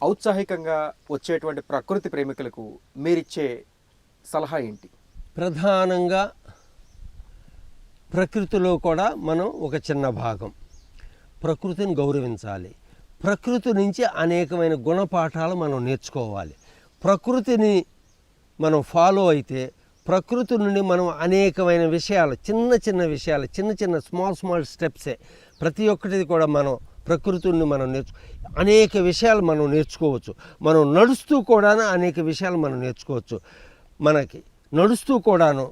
ఔత్సాహికంగా వచ్చేటువంటి ప్రకృతి ప్రేమికులకు మీరిచ్చే సలహా ఏంటి? ప్రధానంగా ప్రకృతిలో కూడా మనం ఒక చిన్న భాగం. ప్రకృతిని గౌరవించాలి. ప్రకృతి నుంచి అనేకమైన గుణపాఠాలు మనం నేర్చుకోవాలి. ప్రకృతిని మనం ఫాలో అయితే ప్రకృతి నుండి మనం అనేకమైన విషయాలు, చిన్న చిన్న స్మాల్ స్టెప్సే. ప్రతి ఒక్కటిది కూడా మనం ప్రకృతి నుండి మనం అనేక విషయాలు మనం నేర్చుకోవచ్చు. మనం నడుస్తూ కూడా అనేక విషయాలు మనం నేర్చుకోవచ్చు. మనకి నడుస్తూ కూడాను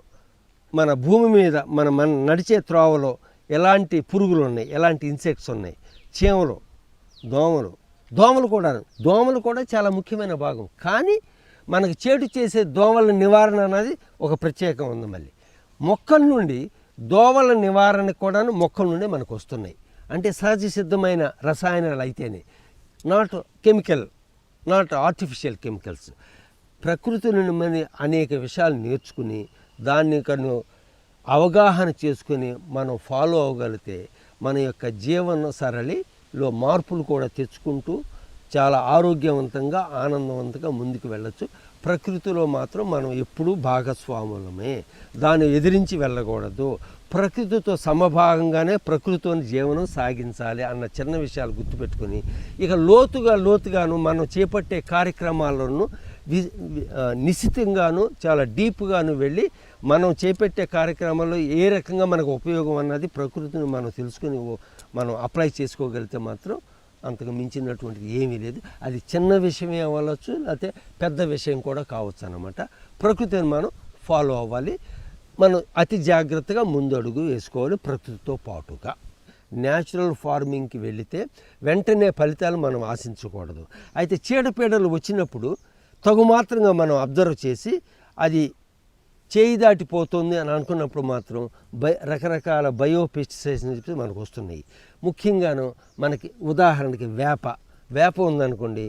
మన భూమి మీద మన నడిచే త్రోవలో ఎలాంటి పురుగులు ఉన్నాయి, ఎలాంటి ఇన్సెక్ట్స్ ఉన్నాయి, చీమలు, దోమలు కూడా చాలా ముఖ్యమైన భాగం. కానీ మనకు చేటు చేసే దోమల నివారణ అనేది ఒక ప్రత్యేకం ఉంది. మళ్ళీ మొక్కల నుండి దోమల నివారణ కూడాను మొక్కల నుండి మనకు వస్తున్నాయి. అంటే సహజ సిద్ధమైన రసాయనాలు అయితేనే, నాట్ ఆర్టిఫిషియల్ కెమికల్స్. ప్రకృతి నుండి మనం అనేక విషయాలు నేర్చుకుని దాన్ని అవగాహన చేసుకుని మనం ఫాలో అవ్వగలిగితే మన యొక్క జీవన సరళిలో మార్పులు కూడా తెచ్చుకుంటూ చాలా ఆరోగ్యవంతంగా, ఆనందవంతంగా ముందుకు వెళ్ళచ్చు. ప్రకృతిలో మాత్రం మనం ఎప్పుడూ భాగస్వాములమే. దాన్ని ఎదిరించి వెళ్ళకూడదు. ప్రకృతితో సమభాగంగానే ప్రకృతిని జీవనం సాగించాలి అన్న చిన్న విషయాలు గుర్తుపెట్టుకొని ఇక లోతుగాను మనం చేపట్టే కార్యక్రమాలను నిశ్చితంగాను చాలా డీప్గాను వెళ్ళి మనం చేపట్టే కార్యక్రమాల్లో ఏ రకంగా మనకు ఉపయోగం అన్నది ప్రకృతిని మనం తెలుసుకుని మనం అప్లై చేసుకోగలిగితే మాత్రం అంతకు మించినటువంటిది ఏమీ లేదు. అది చిన్న విషయమే అవ్వచ్చు, లేకపోతే పెద్ద విషయం కూడా కావచ్చు అన్నమాట. ప్రకృతిని మనం ఫాలో అవ్వాలి. మనం అతి జాగ్రత్తగా ముందడుగు వేసుకోవాలి. ప్రకృతితో పాటుగా న్యాచురల్ ఫార్మింగ్కి వెళితే వెంటనే ఫలితాలు మనం ఆశించకూడదు. అయితే చీడపీడలు వచ్చినప్పుడు తగుమాత్రంగా మనం అబ్జర్వ్ చేసి అది చేయి దాటిపోతుంది అని అనుకున్నప్పుడు మాత్రం రకరకాల బయోపెస్టిసైడ్స్ చెప్పి మనకు వస్తున్నాయి. ముఖ్యంగాను మనకి ఉదాహరణకి వేప ఉందనుకోండి,